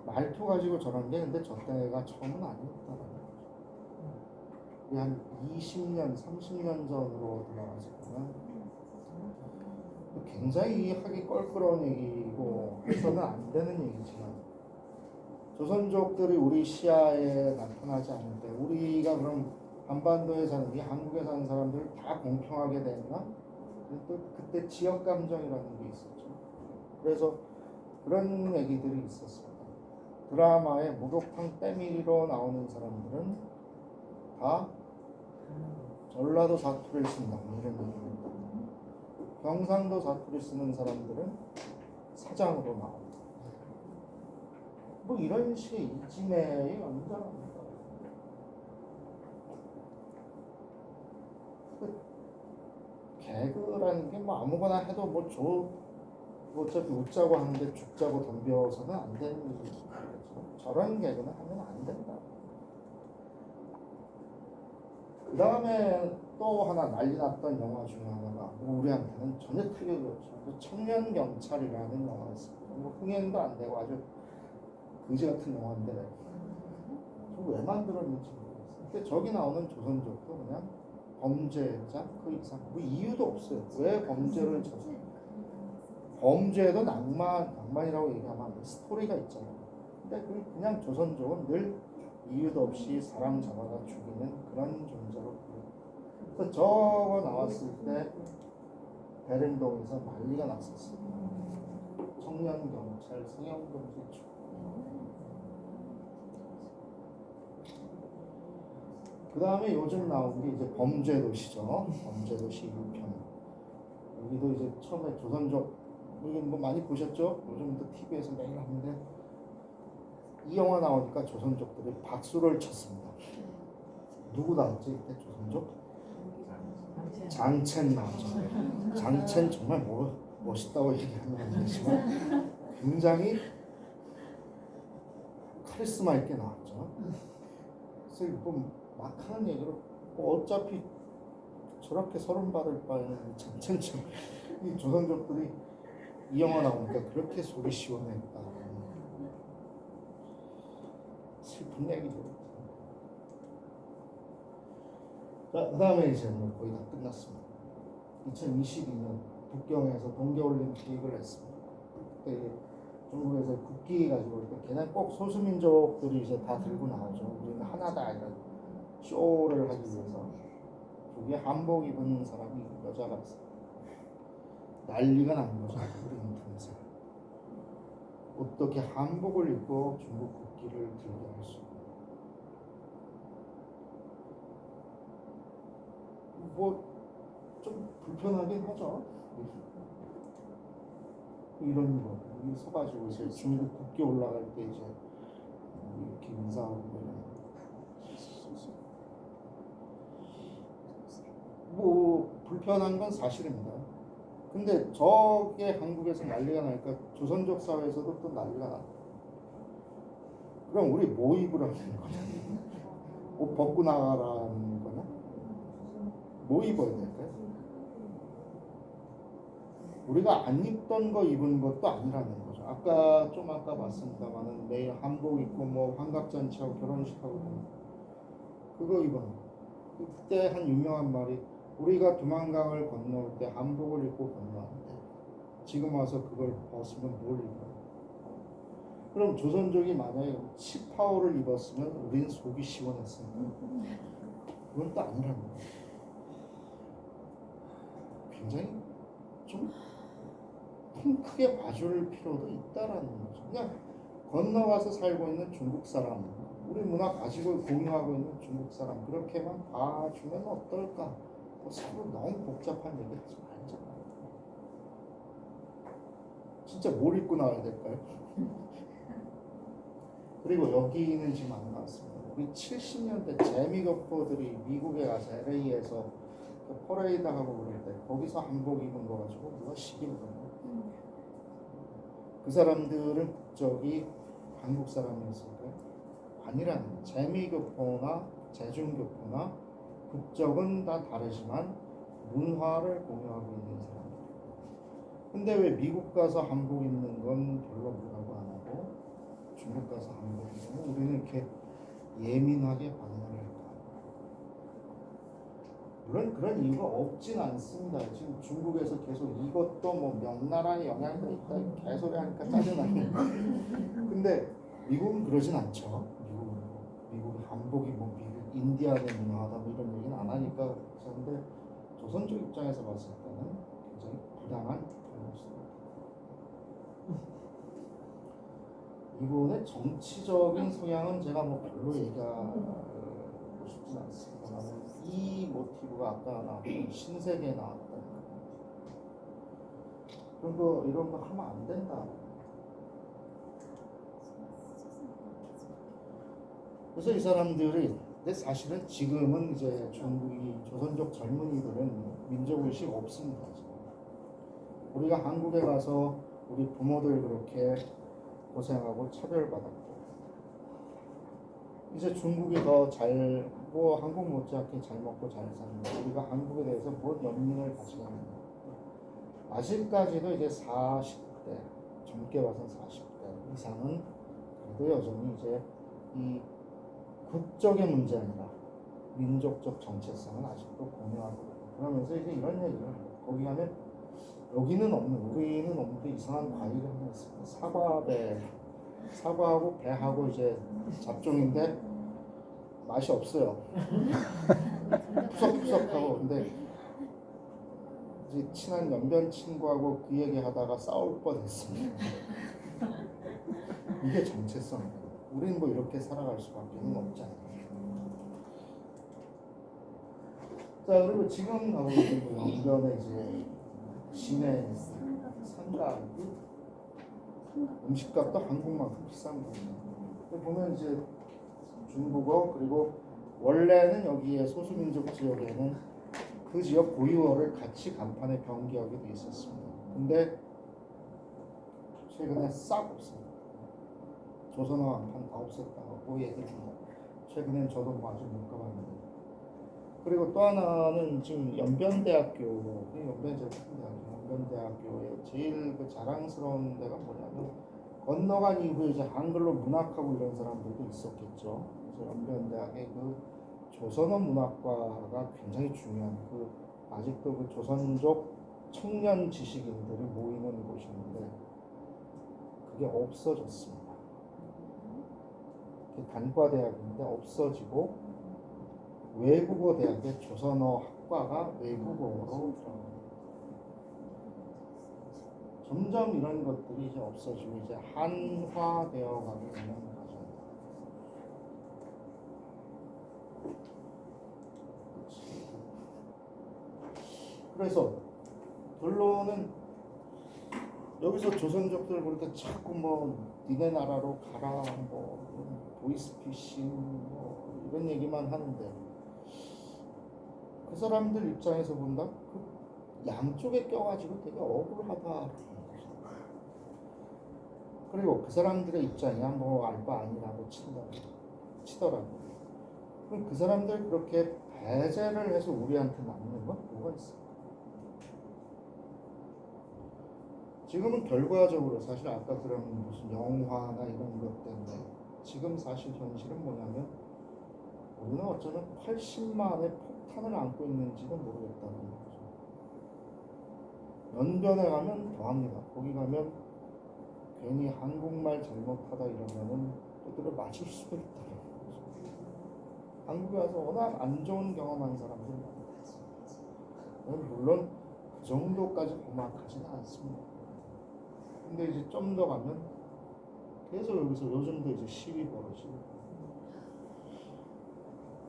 말투 가지고 저런 게 근데 저 때가 처음은 아니었다라는 거죠. 우리 한 20년, 30년 전으로 돌아가서 보면 굉장히 하기 껄끄러운 얘기고 해서는 안 되는 얘기지만 조선족들이 우리 시야에 나타나지 않을 때 우리가 그럼 한반도에 사는 이 한국에 사는 사람들을 다 공평하게 됐나? 또 그때 지역 감정이라는 게 있었죠. 그래서 그런 얘기들이 있었습니다. 드라마에 목욕탕 때밀이로 나오는 사람들은 다 전라도 사투리를 쓴다 이런 얘기입니다. 경상도 사투리 쓰는 사람들은 사장으로 나옵니다. 뭐 이런 식의 이지매의 연장합니다. 개그라는 게 뭐 아무거나 해도 뭐 어차피 웃자고 하는데 죽자고 덤벼서는 안 되는 일이죠. 저런 개그는 하면 안 된다. 그 다음에 또 하나 난리 났던 영화 중에 하나가 우리한테는 전혀 타격이었죠. 청년경찰이라는 영화였습니다. 뭐 흥행도 안 되고 아주 거지 같은 영화인데 왜 만들었는지 모르겠어요. 근데 저기 나오는 조선족도 그냥 범죄자 그 이상 뭐 이유도 없어요. 왜 범죄를 저지르? 범죄도 낭만이라고 얘기하면 안 돼. 스토리가 있잖아요. 근데 그냥 조선족은 늘 이유도 없이 사람 잡아다 죽이는 그런 존재로 보여요. 그래서 저거 나왔을 때 대림동에서 난리가 났었어요. 청년경찰, 승용금지 쪽. 그 다음에 요즘 나온 게 이제 범죄도시죠. 범죄도시 2편. 여기도 이제 처음에 조선족, 여기 뭐 많이 보셨죠? 요즘도 TV에서 매일 하는데 이 영화 나오니까 조선족들이 박수를 쳤습니다. 누구 나왔지? 이때 조선족? 장첸 나왔죠. 장첸 정말 멋있다고 얘기하는 건 아니지만 굉장히 카리스마 있게 나왔죠. 그래서 막 하는 얘기로 어차피 저렇게 서른 받을 바에는 장첸처럼 이 조선족들이 이 영화 나오니까 그렇게 속이 시원했다. 슬픈 얘기죠. 자, 그다음에 이제 뭐 거의 다 끝났습니다. 2022년 북경에서 동계올림픽을 했습니다. 그때 중국에서 국기 가지고 걔는 꼭 소수민족들이 이제 다 들고 나오죠. 우리는 하나다 이런 쇼를 하기 위해서. 거기에 한복 입은 사람이 여자가 있어요. 난리가 난 거죠. 우리 인터넷에. 어떻게 한복을 입고 중국 국기를 들게 할 수 있나. 뭐 좀 불편하긴 하죠. 이런 거 여기 서가지고 이제 중국 국기 올라갈 때 이제 이렇게 인사하고 뭐 불편한 건 사실입니다. 근데 저게 한국에서 난리가 나니까 조선족 사회에서도 또 난리가 나. 그럼 우리 뭐 입으라는 거냐? 옷 벗고 나가라는 거냐? 뭐 입어야 될까요? 우리가 안 입던 거 입은 것도 아니라는 거죠. 아까 봤습니다만은 매일 한복 입고 뭐 환갑잔치하고 결혼식하고 그거 입은 거. 그때 한 유명한 말이 우리가 두만강을 건너올 때 한복을 입고 건너는데 지금 와서 그걸 벗으면 뭘 입어요? 그럼 조선족이 만약에 치파오를 입었으면 우리는 속이 시원했습니다. 그건 또 아니라는 거예요. 굉장히 좀 크게 봐줄 필요도 있다라는 거죠. 그냥 건너가서 살고 있는 중국 사람, 우리 문화 가지고 공유하고 있는 중국 사람 그렇게만 봐주면 어떨까? 뭐 서로 너무 복잡한 얘기하지 말자. 진짜 뭘 입고 나와야 될까요? 그리고 여기는 지금 안 나왔습니다. 우리 70년대 재미교포들이 미국에 가서 LA에서 퍼레이드 하고 그럴 때 거기서 한복 입은 거 가지고 누가 시기를 거예요. 그 사람들은 국적이 한국 사람이었을까요? 아니라는 재미교포나 제중교포나 국적은 다 다르지만 문화를 공유하고 있는 사람들. 근데 왜 미국 가서 한복 입는 건 별로 뭐라고 안 하고 중국 가서 한복 입으면 우리는 이렇게 예민하게 반응을 할까? 물론 그런 이유가 없진 않습니다. 지금 중국에서 계속 이것도 뭐 명나라의 영향도 있다 개소리 하니까 짜증나요. 근데 미국은 그러진 않죠. 미국은 한복이 뭐 미국 인디아의 문화다 뭐 이런 얘기는 안 하니까. 그런데 조선족 입장에서 봤을 때는 굉장히 부당한 발언이었습니다. 이분의 정치적인 성향은 제가 뭐 별로 얘기하고 싶진 않습니다만 이 모티브가 아까 나왔던 신세계에 나왔던 이런 거 하면 안 된다. 그래서 이 사람들이 근데 사실은 지금은 이제 중국이 조선족 젊은이들은 민족의식 없습니다. 지금. 우리가 한국에 가서 우리 부모들 그렇게 고생하고 차별받았고 이제 중국이 더 잘 뭐 한국 못지않게 잘 먹고 잘 사는데 우리가 한국에 대해서 뭔 연민을 가지고 있는가. 아직까지도 이제 40대 젊게 봐서 40대 이상은 그래도 여전히 이제 이 국적의 문제 아니라 민족적 정체성은 아직도 공유하고 그러면서 이제 이런 얘기를 해요. 거기 가면 여기는 없는 우리는 없는데 이상한 과일이 하나 있습니다. 사과하고 배하고 이제 잡종인데 맛이 없어요. 푸석푸석하고. 근데 이제 친한 연변 친구하고 그 얘기 하다가 싸울 뻔했습니다. 이게 정체성이에요. 우리는 뭐 이렇게 살아갈 수밖에 없잖아요. 자, 그리고 지금 가고 있는 뭐 연변에 이제 시내 상가 음식값도 한국만큼 비싼 거예요. 보면 이제 중국어 그리고 원래는 여기에 소수민족 지역에는 그 지역 고유어를 같이 간판에 병기하게 돼 있었습니다. 근데 최근에 싹 없습니다. 조선어 간판 다 없었다고 얘기합니다. 최근엔 저도 뭐 아직 못 가봤는데. 그리고 또 하나는 지금 연변대학교의 제일 그 자랑스러운 데가 뭐냐면 건너간 이후에 이제 한글로 문학하고 이런 사람들도 있었겠죠. 그래서 연변대학의 그 조선어 문학과가 굉장히 중요한 아직도 그 조선족 청년 지식인들이 모이는 곳인데 그게 없어졌습니다. 단과대학인데 없어지고 외국어 대학의 조선어 학과가 외국어로 점점 이런 것들이 이제 없어지고 이제 한화되어 가고 있는 과정입니다. 그래서 결론은 여기서 조선족들 그렇게 자꾸 니네 나라로 가라 보이스피싱 이런 얘기만 하는데 그 사람들 입장에서 본다 그 양쪽에 껴가지고 되게 억울하다. 그리고 그 사람들의 입장이야 알바 아니라고 치더라고. 그럼 그 사람들 그렇게 배제를 해서 우리한테 남는 건 뭐가 있어? 지금은 결과적으로 사실 아까 그런 무슨 영화나 이런 것 때문에 지금 사실 현실은 뭐냐면 우리는 어쩌면 80만의 폭탄을 안고 있는지도 모르겠다는 거죠. 연변에 가면 더합니다. 거기 가면 괜히 한국말 잘못하다 이러면은 그들을 맞을 수도 있다는 거죠. 한국에 와서 워낙 안 좋은 경험한 사람들이 많아요. 물론 그 정도까지 험악하지는 않습니다. 근데 이제 좀 더 가면 계속 여기서 요즘도 이제 시위 벌어지고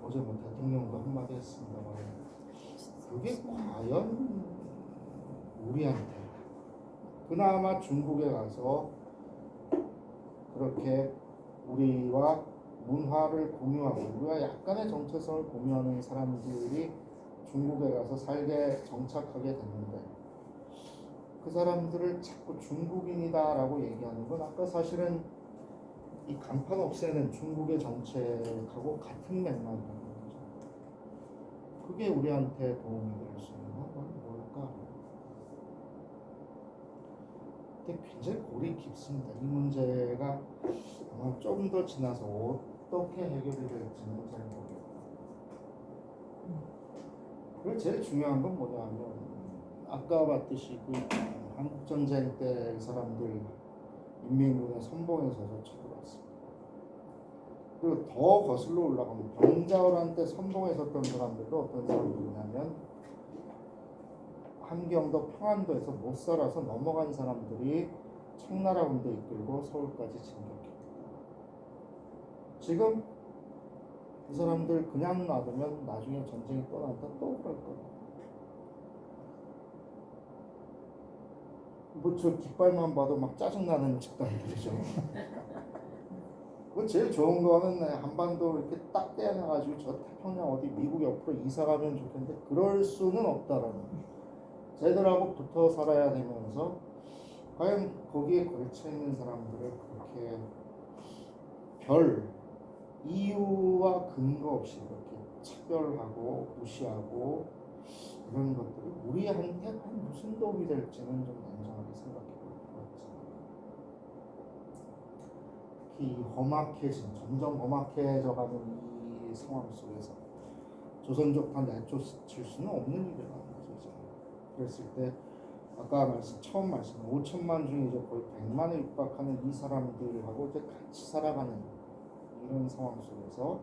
어제 대통령도 한마디 했습니다만 그게 과연 우리한테 그나마 중국에 가서 그렇게 우리와 문화를 공유하고 우리와 약간의 정체성을 공유하는 사람들이 중국에 가서 살게 정착하게 됐는데 그 사람들을 자꾸 중국인이다라고 얘기하는 건 아까 사실은 이 간판 없애는 중국의 정책하고 같은 맥락이라는 거죠. 그게 우리한테 도움이 될 수 있는 건 뭘까? 근데 굉장히 골이 깊습니다. 이 문제가 아마 좀 더 지나서 어떻게 해결이 될지는 잘 모르겠다. 그리고 제일 중요한 건 뭐냐면 아까 봤듯이 그 한국전쟁 때 이 사람들 인민군의 선봉에 서서 쳐들어왔습니다. 그리고 더 거슬러 올라가면 병자호란 때 선봉에 섰던 사람들도 어떤 사람들이냐면 함경도 평안도에서 못 살아서 넘어간 사람들이 청나라 군대 이끌고 서울까지 진격했다. 지금 이 사람들 그냥 놔두면 나중에 전쟁이 떠난다 또 그럴 거예요. 저 깃발만 봐도 막 짜증나는 집단들이죠. 그 제일 좋은 거는 한반도 이렇게 딱 떼어놔가지고 저 태평양 어디 미국 옆으로 이사 가면 좋겠는데 그럴 수는 없다라는 거예요. 쟤들하고 붙어 살아야 되면서 과연 거기에 걸쳐 있는 사람들을 그렇게 별 이유와 근거 없이 그렇게 차별하고 무시하고 이런 것들이 우리한테 무슨 도움이 될지는 좀 냉정하게 생각해 볼 필요가 있습니다. 특히 점점 험악해져가는 이 상황 속에서 조선족 다 내쫓을 수는 없는 일이라는 거죠. 그랬을 때 아까 처음 말씀 5천만 중에 이제 거의 100만에 육박하는 이 사람들하고 이제 같이 살아가는 이런 상황 속에서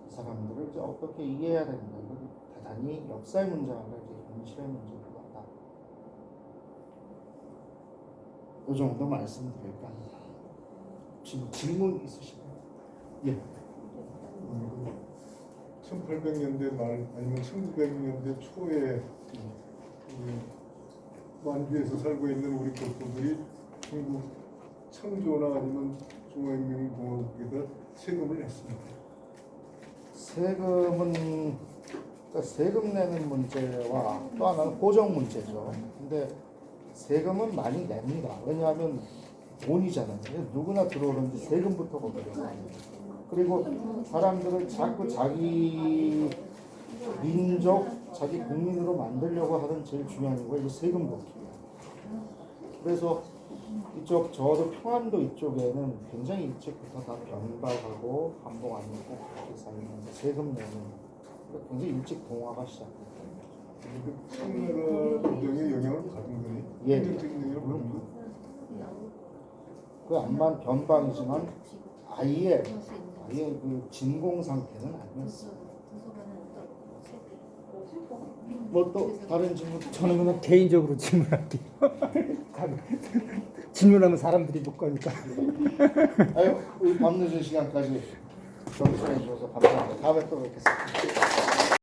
이 사람들을 이제 어떻게 이해해야 되는가 이거 대단히 역사의 문제가 아니라 이제 현실의 문제이기도 하다. 이 정도 말씀드릴까 합니다. 혹시 질문 있으신가요? 예. 1800년대 말 아니면 1900년대 초에 만주에서 살고 있는 우리 교포들이 중국 청조나 아니면 중화인민공화국에다 세금을 냈습니다. 세금 내는 문제와 또 하나는 고정 문제죠. 근데 세금은 많이 냅니다. 왜냐하면 돈이잖아요. 누구나 들어오는데 세금부터 거둬요. 그리고 사람들을 자꾸 자기 민족, 자기 국민으로 만들려고 하는 제일 중요한 거 이제 세금 걷기예요. 그래서 이쪽 저도 평안도 이쪽에는 굉장히 일찍부터 다 변발하고 한복 안 입고 그렇게 살면서 세금 내는 그러니까 굉장히 일찍 동화가 시작됐다. 그 청나라 조정의 영향을 받은 거니? 예. 행정적인 영향을 받은 거. 그 암만 변방이지만 아예 그 진공 상태는 아니었어. 뭐 또 다른 질문? 저는 그냥 개인적으로 질문할게요. 질문하면 사람들이 못 가니까. 아유, 우리 밤늦은 시간까지 경청해 주셔서 감사합니다. 다음에 또 뵙겠습니다.